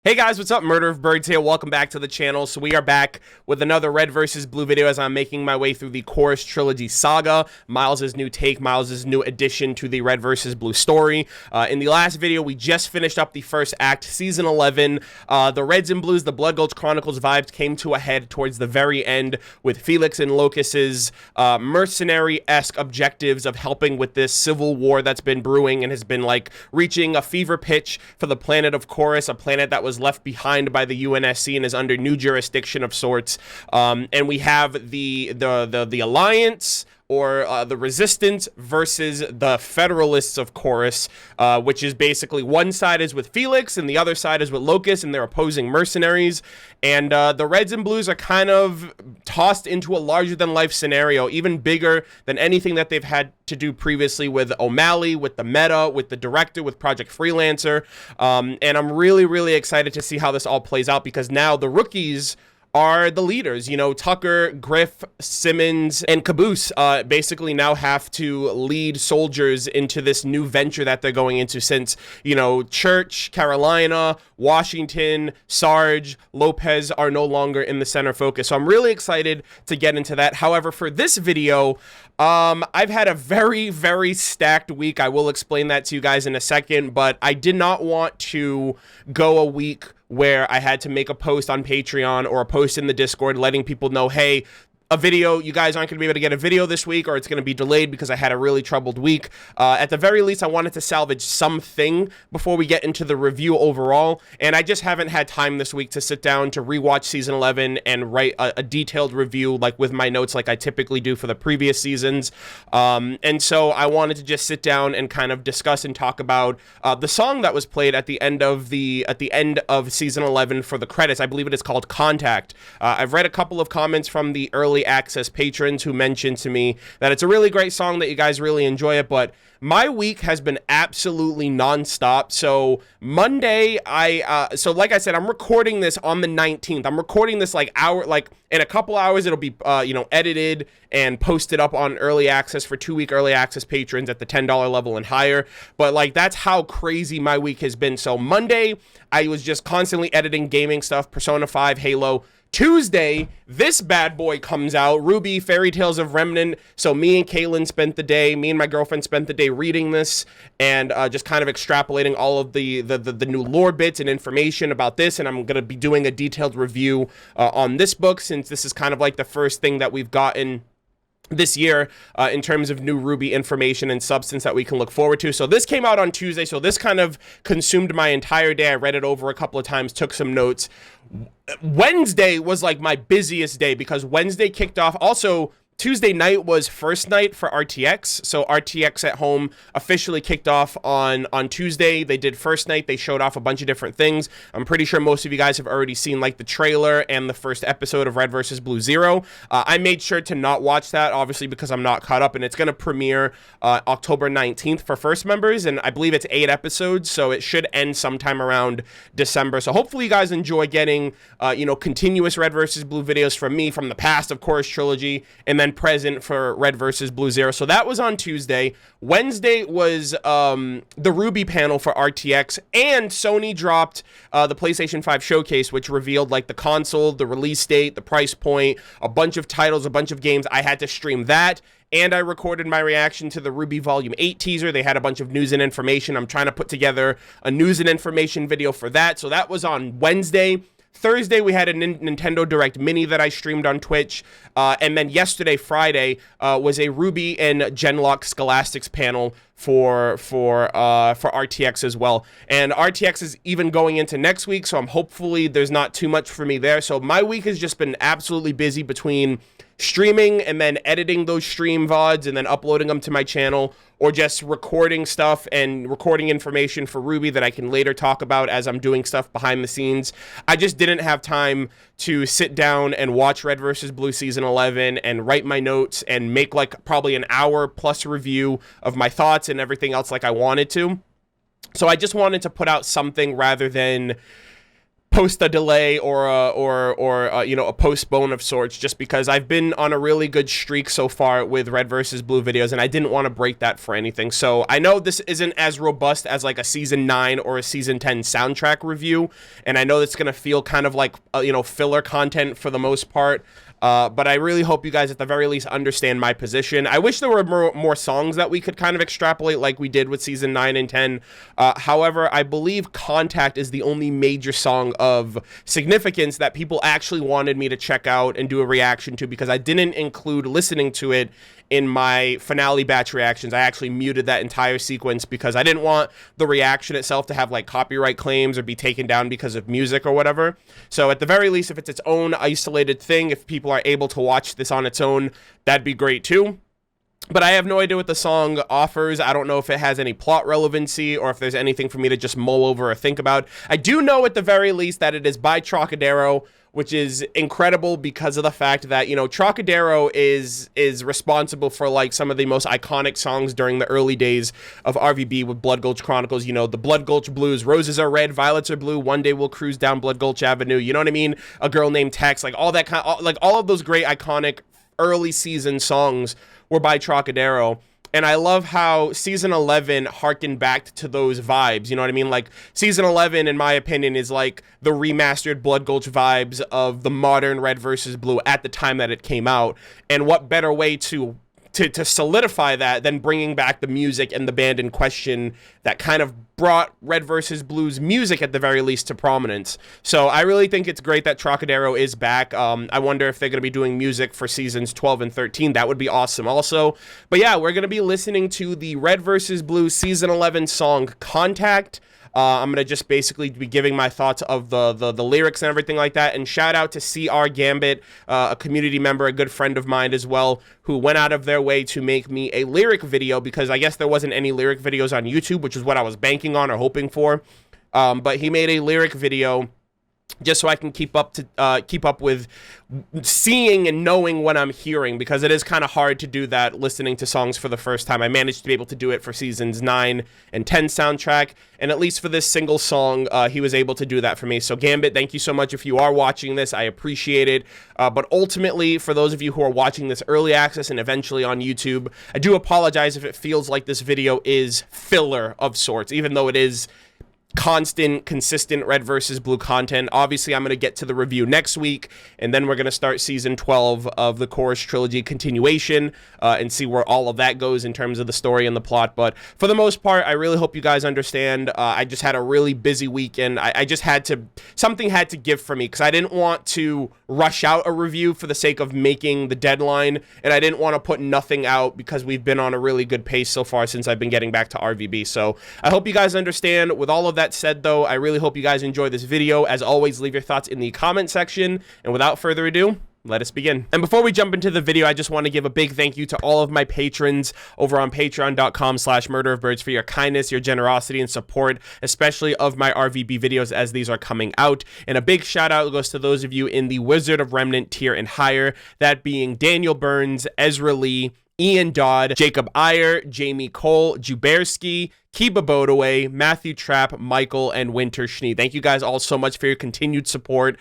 Hey guys, what's up? Murderofbirds here. Welcome back to the channel. So we are back with another Red versus Blue video as I'm making my way through the Chorus Trilogy saga. Miles' new take, Miles' new addition to the Red versus Blue story. In the last video, we just finished up the first act, season 11. The Reds and Blues, the Blood Gulch Chronicles vibes came to a head towards the very end with Felix and Locus's mercenary-esque objectives of helping with this civil war that's been brewing and has been like reaching a fever pitch for the planet of Chorus, a planet that was left behind by the UNSC and is under new jurisdiction of sorts. And we have the Alliance or the Resistance versus the Federalists of Chorus, which is basically one side is with Felix and the other side is with Locus, and they're opposing mercenaries. And the Reds and Blues are kind of tossed into a larger-than-life scenario, even bigger than anything that they've had to do previously with O'Malley, with the meta, with the director, with Project Freelancer. And I'm really, really excited to see how this all plays out, because now the rookies are the leaders. You know, Tucker, Griff, Simmons, and Caboose basically now have to lead soldiers into this new venture that they're going into, since, you know, Church, Carolina, Washington, Sarge, Lopez are no longer in the center focus. So I'm really excited to get into that. However, for this video, I've had a very, very stacked week. I will explain that to you guys in a second, but I did not want to go a week where I had to make a post on Patreon or a post in the Discord letting people know, hey, a video, you guys aren't going to be able to get a video this week, or it's going to be delayed because I had a really troubled week. At the very least, I wanted to salvage something before we get into the review overall, and I just haven't had time this week to sit down to rewatch season 11 and write a detailed review like with my notes like I typically do for the previous seasons. And so I wanted to just sit down and kind of discuss and talk about the song that was played at the end of season 11 for the credits. I believe it is called Contact. I've read a couple of comments from the early access patrons who mentioned to me that it's a really great song, that you guys really enjoy it, but my week has been absolutely nonstop. So Monday, so like I said, I'm recording this on the 19th. I'm recording this like in a couple hours, it'll be, edited and posted up on early access for 2-week early access patrons at the $10 level and higher. But like, that's how crazy my week has been. So Monday, I was just constantly editing gaming stuff, Persona 5, Halo. Tuesday, this bad boy comes out, Ruby, Fairy Tales of Remnant. So me and Kaylin spent the day, me and my girlfriend spent the day reading this and just kind of extrapolating all of the new lore bits and information about this. And I'm going to be doing a detailed review on this book, since this is kind of like the first thing that we've gotten this year in terms of new Ruby information and substance that we can look forward to. So this came out on Tuesday, so this kind of consumed my entire day. I read it over a couple of times, took some notes. Wednesday was like my busiest day, because Wednesday kicked off. Also, Tuesday night was first night for RTX. So RTX at Home officially kicked off on Tuesday. They did first night. They showed off a bunch of different things. I'm pretty sure most of you guys have already seen like the trailer and the first episode of Red vs. Blue Zero. I made sure to not watch that, obviously, because I'm not caught up, and it's going to premiere October 19th for first members, and I believe it's 8 episodes, so it should end sometime around December. So hopefully you guys enjoy getting, continuous Red vs. Blue videos from me from the past of Chorus Trilogy, and then present for Red versus Blue Zero. So that was on Tuesday. Wednesday was the Ruby panel for RTX, and Sony dropped the PlayStation 5 showcase, which revealed like the console, the release date, the price point, a bunch of titles, a bunch of games. I had to stream that, and I recorded my reaction to the Ruby Volume 8 teaser. They had a bunch of news and information. I'm trying to put together a news and information video for that. So that was on Wednesday. Thursday, we had a Nintendo Direct Mini that I streamed on Twitch. And then yesterday, Friday, was a Ruby and Genlock Scholastics panel for RTX as well. And RTX is even going into next week, so hopefully there's not too much for me there. So my week has just been absolutely busy between streaming and then editing those stream VODs and then uploading them to my channel, or just recording stuff and recording information for Ruby that I can later talk about as I'm doing stuff behind the scenes. I just didn't have time to sit down and watch Red vs. Blue Season 11 and write my notes and make like probably an hour plus review of my thoughts and everything else like I wanted to. So I just wanted to put out something rather than post a delay or you know, a postpone of sorts, just because I've been on a really good streak so far with red versus blue videos, and I didn't want to break that for anything. So I know this isn't as robust as like a season 9 or a season 10 soundtrack review, and I know it's gonna feel kind of like you know, filler content for the most part. But I really hope you guys at the very least understand my position. I wish there were more songs that we could kind of extrapolate like we did with season 9 and 10. However, I believe Contact is the only major song of significance that people actually wanted me to check out and do a reaction to, because I didn't include listening to it in my finale batch reactions. I actually muted that entire sequence because I didn't want the reaction itself to have like copyright claims or be taken down because of music or whatever. So at the very least, if it's its own isolated thing, if people are able to watch this on its own, that'd be great too. But I have no idea what the song offers. I don't know if it has any plot relevancy or if there's anything for me to just mull over or think about. I do know at the very least that it is by Trocadero, which is incredible because of the fact that, you know, Trocadero is responsible for like some of the most iconic songs during the early days of RVB with Blood Gulch Chronicles. You know, the Blood Gulch Blues, Roses Are Red, Violets Are Blue, One Day We'll Cruise Down Blood Gulch Avenue. You know what I mean? A Girl Named Tex, like all that kind of, like all of those great iconic early season songs were by Trocadero. And I love how season 11 harkened back to those vibes. You know what I mean? Like season 11, in my opinion, is like the remastered Blood Gulch vibes of the modern red versus blue at the time that it came out. And what better way to solidify that than bringing back the music and the band in question that kind of brought red versus blue's music at the very least to prominence. So I really think it's great that Trocadero is back. I wonder if they're going to be doing music for seasons 12 and 13. That would be awesome also. But yeah, we're going to be listening to the red versus blue season 11 song Contact. I'm going to just basically be giving my thoughts of the lyrics and everything like that. And shout out to CR Gambit, a community member, a good friend of mine as well, who went out of their way to make me a lyric video, because I guess there wasn't any lyric videos on YouTube, which is what I was banking on or hoping for. But he made a lyric video just so I can keep up with seeing and knowing what I'm hearing, because it is kind of hard to do that listening to songs for the first time. I managed to be able to do it for seasons 9 and 10 soundtrack, and at least for this single song, he was able to do that for me. So Gambit, thank you so much if you are watching this. I appreciate it. But ultimately, for those of you who are watching this early access and eventually on YouTube, I do apologize if it feels like this video is filler of sorts, even though it is constant, consistent red versus blue content. Obviously, I'm going to get to the review next week, and then we're going to start season 12 of the Chorus Trilogy continuation and see where all of that goes in terms of the story and the plot. But for the most part, I really hope you guys understand. I just had a really busy weekend. I just had to, something had to give for me, because I didn't want to rush out a review for the sake of making the deadline, and I didn't want to put nothing out because we've been on a really good pace so far since I've been getting back to RVB. So I hope you guys understand. With all of that said, though, I really hope you guys enjoy this video. As always, leave your thoughts in the comment section, and without further ado, let us begin. And before we jump into the video, I just want to give a big thank you to all of my patrons over on patreon.com/murderofbirds for your kindness, your generosity, and support, especially of my RVB videos as these are coming out. And a big shout out goes to those of you in the Wizard of Remnant tier and higher, that being Daniel Burns, Ezra Lee, Ian Dodd, Jacob Iyer, Jamie Cole, Juberski, Kiba Bodaway, Matthew Trapp, Michael, and Winter SCHNEE. Thank you guys all so much for your continued support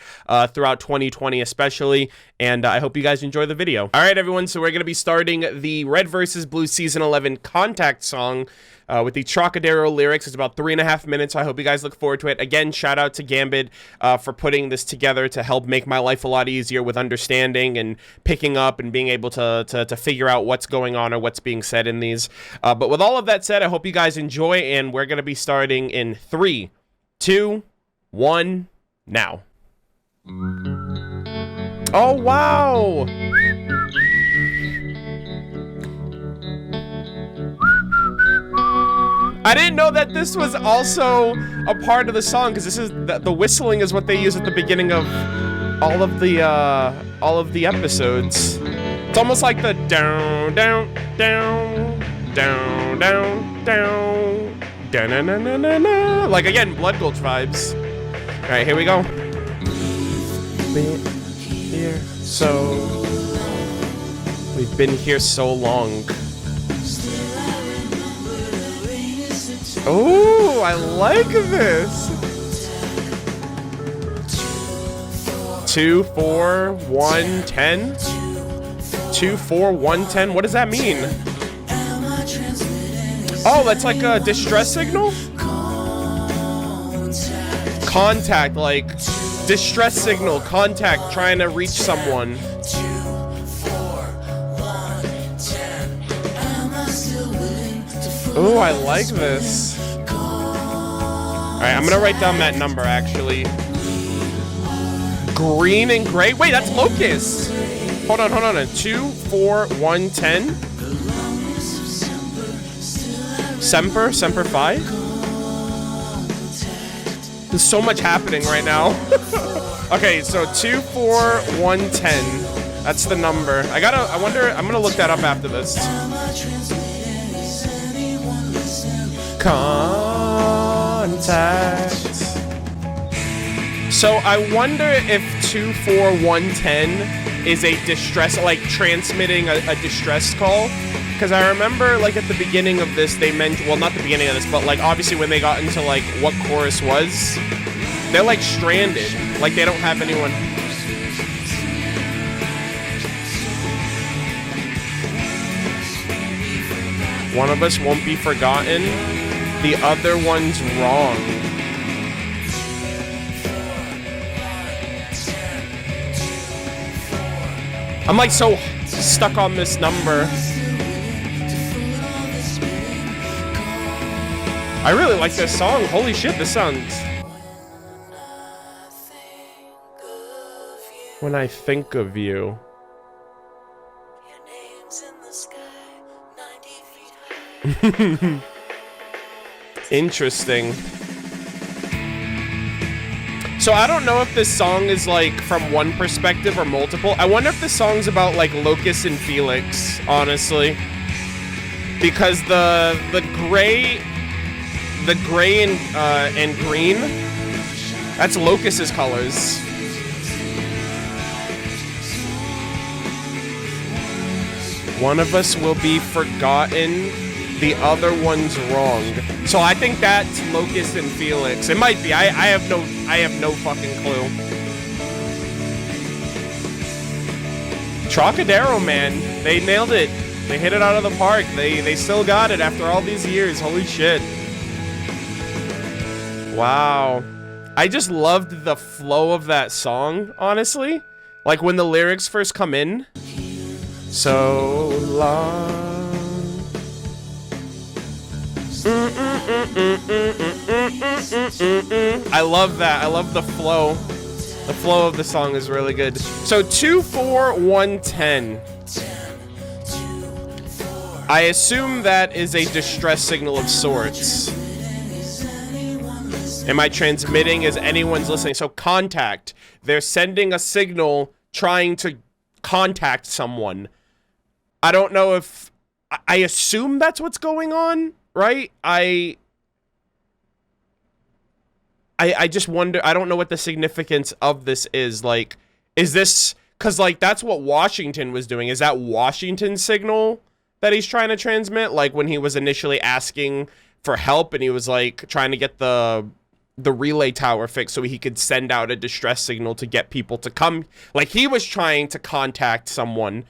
throughout 2020 especially, and I hope you guys enjoy the video. All right, everyone, so we're going to be starting the Red vs. Blue Season 11 Contact song with the Trocadero lyrics. It's about 3.5 minutes, so I hope you guys look forward to it. Again, shout out to Gambit for putting this together to help make my life a lot easier with understanding and picking up and being able to figure out what's going on or what's being said in these. But with all of that said, I hope you guys enjoy, and we're going to be starting in 3, 2, 1, now. Oh, wow! I didn't know that this was also a part of the song, because this is the whistling is what they use at the beginning of all of the episodes. It's almost like the down down down down down down down na na na na na, like again Blood Gulch vibes. All right, here we go. We've been here so long. Oh, I like this. 2, 4, 1, 10. 2, 4, 1, 10. What does that mean? Oh, that's like a distress signal? Contact, like distress signal, contact, trying to reach someone. Oh, I like this. Alright, I'm gonna write down that number actually. Green and gray. Wait, that's Locust. Hold on. 2, 4, 1, 10. Semper 5. There's so much happening right now. Okay, so 2, 4, 1, 10. That's the number. I wonder, I'm gonna look that up after this. Contact. So I wonder if 2, 4, 1, 10 is a distress, like transmitting a distress call. Because I remember, like, at the beginning of this, they mentioned, well, not the beginning of this, but, like, obviously when they got into, like, what Chorus was, they're, like, stranded. Like, they don't have anyone. One of us won't be forgotten. The other one's wrong. I'm, like, so stuck on this number. I really like this song. Holy shit, this sounds... When I think of you. Your name's in the sky, 90 feet high. Interesting. So I don't know if this song is like from one perspective or multiple. I wonder if this song's about like Locust and Felix, honestly. Because the gray and green, that's Locust's colors. One of us will be forgotten, the other one's wrong. So I think that's Locust and Felix. It might be. I have no fucking clue. Trocadero, man, they nailed it. They hit it out of the park. They still got it after all these years. Holy shit. Wow. I just loved the flow of that song, honestly. Like when the lyrics first come in. So long. I love that. I love the flow. The flow of the song is really good. So 2, 4, 1, 10. I assume that is a distress signal of sorts. Am I transmitting as anyone's listening? So contact. They're sending a signal trying to contact someone. I don't know if... I assume that's what's going on, right? I just wonder... I don't know what the significance of this is. Like, is this... Because, like, that's what Washington was doing. Is that Washington's signal that he's trying to transmit? Like, when he was initially asking for help and he was, like, trying to get the relay tower fixed so he could send out a distress signal to get people to come. Like, he was trying to contact someone.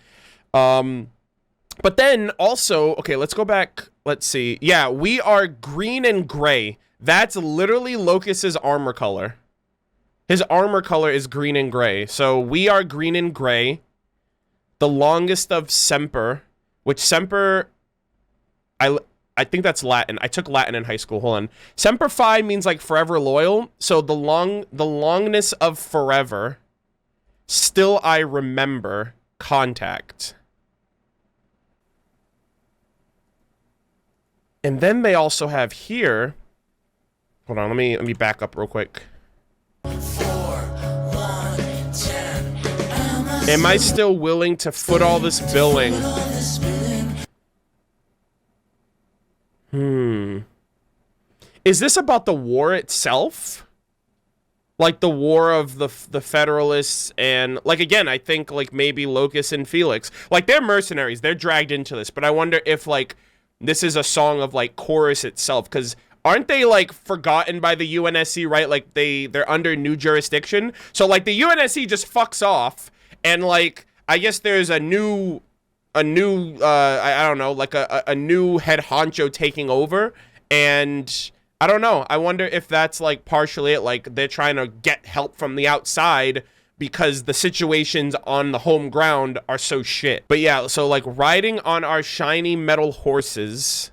But then also, okay, let's go back. Let's see. Yeah, we are green and gray. That's literally Locust's armor color. His armor color is green and gray. So we are green and gray. The longest of Semper, which Semper, I think that's Latin. I took Latin in high school. Hold on. Semper Fi means like forever loyal. So the longness of forever. Still I remember. Contact. And then they also have here. Hold on, let me back up real quick. 4, 1, 10. Am I still willing to foot all this billing? Is this about the war itself? Like the war of the Federalists and... Like, again, I think, like, maybe Locust and Felix. Like, they're mercenaries. They're dragged into this. But I wonder if, like, this is a song of, like, Chorus itself. Because aren't they like forgotten by the UNSC, right? Like they're under new jurisdiction. So like the UNSC just fucks off, and like I guess there's a new I don't know, like a new head honcho taking over, and I don't know. I wonder if that's like partially it, like they're trying to get help from the outside because the situations on the home ground are so shit. But yeah, so like riding on our shiny metal horses,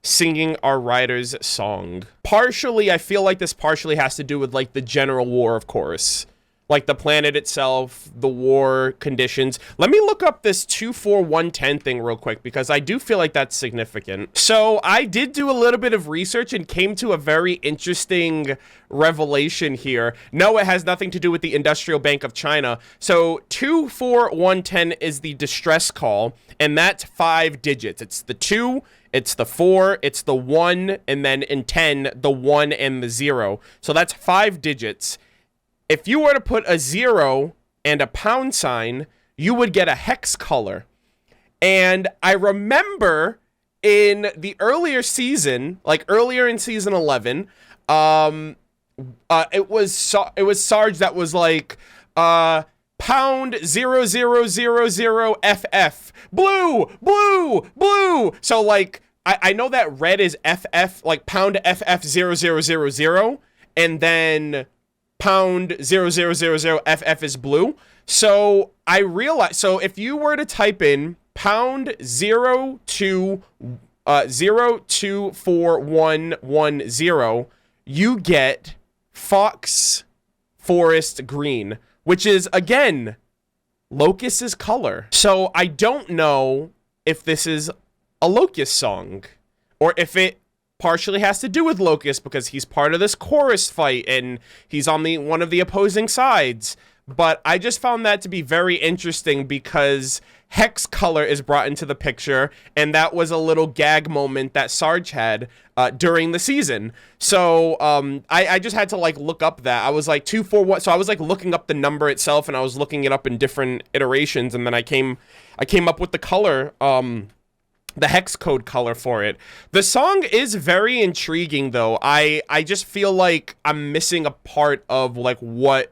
singing our riders' song. Partially, I feel like this partially has to do with like the general war, of course. Like the planet itself, the war conditions. Let me look up this 24110 thing real quick because I do feel like that's significant. So I did do a little bit of research and came to a very interesting revelation here. No, it has nothing to do with the Industrial Bank of China. So 24110 is the distress call, and that's 5 digits. It's the 2, it's the 4, it's the 1, and then in 10, the 1 and the 0. So that's 5 digits. If you were to put a 0 and a pound sign, you would get a hex color. And I remember in the earlier season, like earlier in season 11, it was Sarge that was like, pound 0000FF, blue, blue, blue. So like, I know that red is FF, like pound FF0000, and then pound 0000FF is blue. So I realized, so if you were to type in pound 024110, you get Fox Forest Green, which is again Locust's color. So I don't know if this is a Locust song or if it partially has to do with Locust because he's part of this chorus fight and he's on one of the opposing sides. But I just found that to be very interesting because hex color is brought into the picture, and that was a little gag moment that Sarge had during the season. So I just had to like look up that. I was like 241, so I was like looking up the number itself, and I was looking it up in different iterations, and then I came up with the color, the hex code color for it. The song is very intriguing though. I just feel like I'm missing a part of like what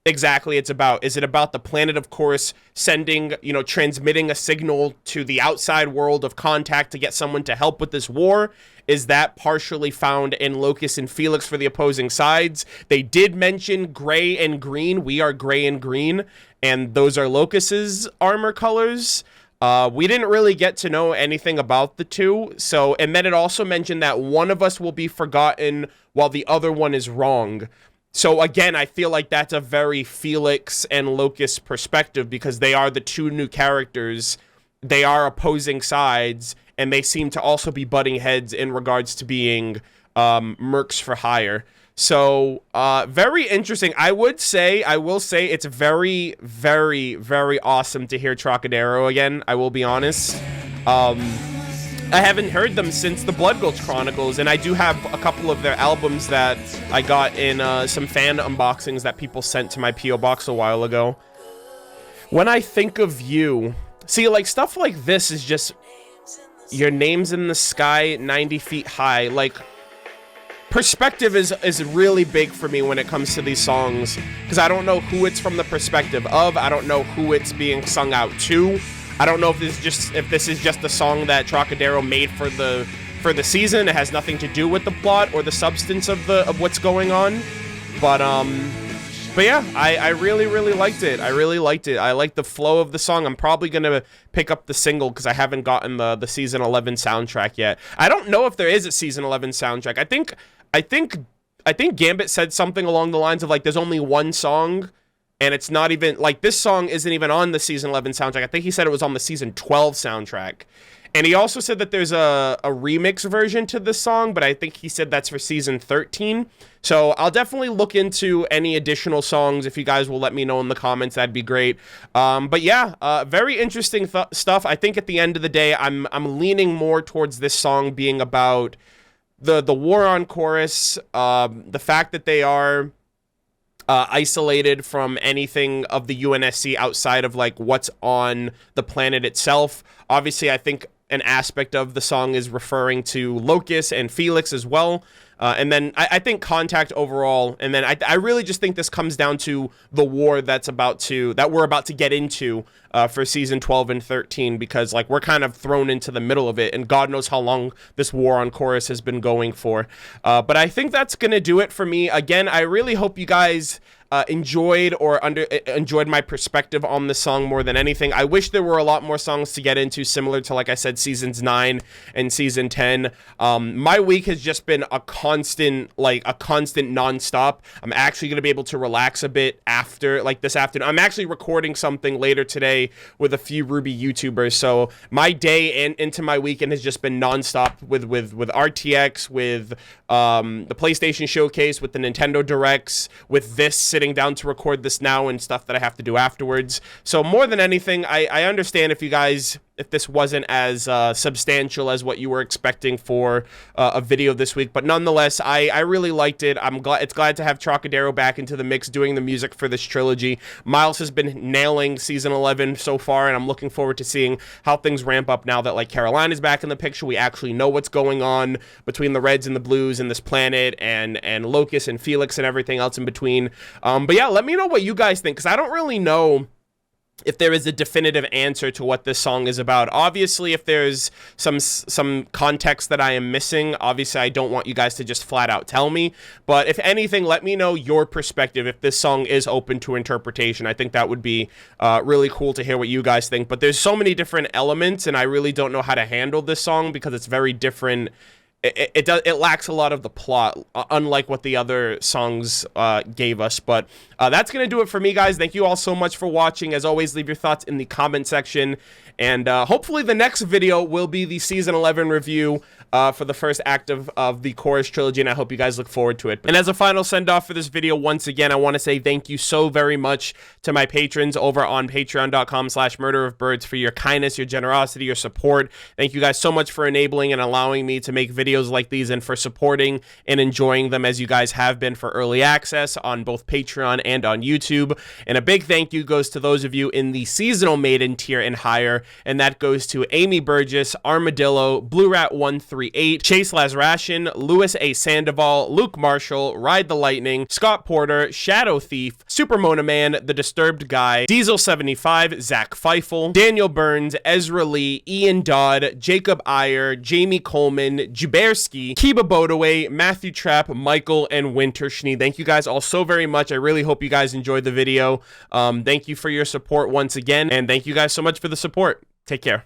exactly it's about. Is it about the planet, of course, sending, you know, transmitting a signal to the outside world of contact to get someone to help with this war? Is that partially found in Locust and Felix for the opposing sides? They did mention gray and green. We are gray and green, and those are Locust's armor colors. We didn't really get to know anything about the two. So, and then it also mentioned that one of us will be forgotten while the other one is wrong. So again, I feel like that's a very Felix and Locust perspective because they are the two new characters. They are opposing sides, and they seem to also be butting heads in regards to being mercs for hire. So very interesting. I will say it's very, very, very awesome to hear Trocadero again. I will be honest. I haven't heard them since the Blood Gulch Chronicles, and I do have a couple of their albums that I got in some fan unboxings that people sent to my P.O. box a while ago. When I think of you, see, like, stuff like this is just, your name's in the sky 90 feet high. Like, perspective is really big for me when it comes to these songs, because I don't know who it's from the perspective of. I don't know who it's being sung out to. I don't know if this is just a song that Trocadero made for the season. It has nothing to do with the plot or the substance of what's going on. But yeah, I really, really liked it. I really liked it. I like the flow of the song. I'm probably gonna pick up the single because I haven't gotten the season 11 soundtrack yet. I don't know if there is a season 11 soundtrack. I think Gambit said something along the lines of like there's only one song. And it's not even, like, this song isn't even on the Season 11 soundtrack. I think he said it was on the Season 12 soundtrack. And he also said that there's a remix version to this song, but I think he said that's for Season 13. So I'll definitely look into any additional songs. If you guys will let me know in the comments, that'd be great. But yeah, very interesting stuff. I think at the end of the day, I'm leaning more towards this song being about the war on Chorus, the fact that they are isolated from anything of the UNSC outside of like what's on the planet itself. Obviously, I think an aspect of the song is referring to Locust and Felix as well. And then I think Contact overall, and then I really just think this comes down to the war that we're about to get into for season 12 and 13, because like we're kind of thrown into the middle of it, and God knows how long this war on Chorus has been going for. But I think that's gonna do it for me. Again, I really hope you guys enjoyed my perspective on this song more than anything. I wish there were a lot more songs to get into, similar to, like I said, seasons 9 and season 10. My week has just been a constant nonstop. I'm actually going to be able to relax a bit after, like this afternoon. I'm actually recording something later today with a few Ruby YouTubers, so my day and into my weekend has just been nonstop with RTX, with the PlayStation Showcase, with the Nintendo Directs, with this, sitting down to record this now, and stuff that I have to do afterwards. So more than anything, I understand if this wasn't as substantial as what you were expecting for a video this week, but nonetheless, I really liked it. It's glad to have Trocadero back into the mix doing the music for this trilogy. Miles has been nailing season 11 so far, and I'm looking forward to seeing how things ramp up now that like Carolina's back in the picture. We actually know what's going on between the Reds and the Blues and this planet, and Locust and Felix and everything else in between. But yeah, let me know what you guys think, because I don't really know if there is a definitive answer to what this song is about. Obviously, if there's some context that I am missing, obviously I don't want you guys to just flat out tell me. But if anything, let me know your perspective if this song is open to interpretation. I think that would be really cool to hear what you guys think. But there's so many different elements, and I really don't know how to handle this song because it's very different. It lacks a lot of the plot, unlike what the other songs gave us. But that's gonna do it for me, guys. Thank you all so much for watching. As always, leave your thoughts in the comment section, and hopefully the next video will be the season 11 review for the first act of the Chorus Trilogy, and I hope you guys look forward to it. And as a final send-off for this video, once again, I want to say thank you so very much to my patrons over on patreon.com/murderofbirds for your kindness, your generosity, your support. Thank you guys so much for enabling and allowing me to make videos like these, and for supporting and enjoying them as you guys have been for early access on both Patreon and on YouTube. And a big thank you goes to those of you in the seasonal maiden tier and higher, and that goes to AIMEE Burgess, Armadillo, Blue Rat 138, Chase Lazrashian, Louis A. Sandoval, Luke Marshall, Ride the Lightning, Scott Porter, Shadow Thief, SUPERMONAMAN, The Disturbed Guy, Diesel75, Zach Feifel, Daniel Burns, Ezra Lee, Ian Dodd, Jacob Iyer, Jamie Coleman, Juberski, Kiba Bodaway, Matthew Trapp, Michael, and Winter SCHNEE. Thank you guys all so very much. I really hope you guys enjoyed the video. Thank you for your support once again, and thank you guys so much for the support. Take care.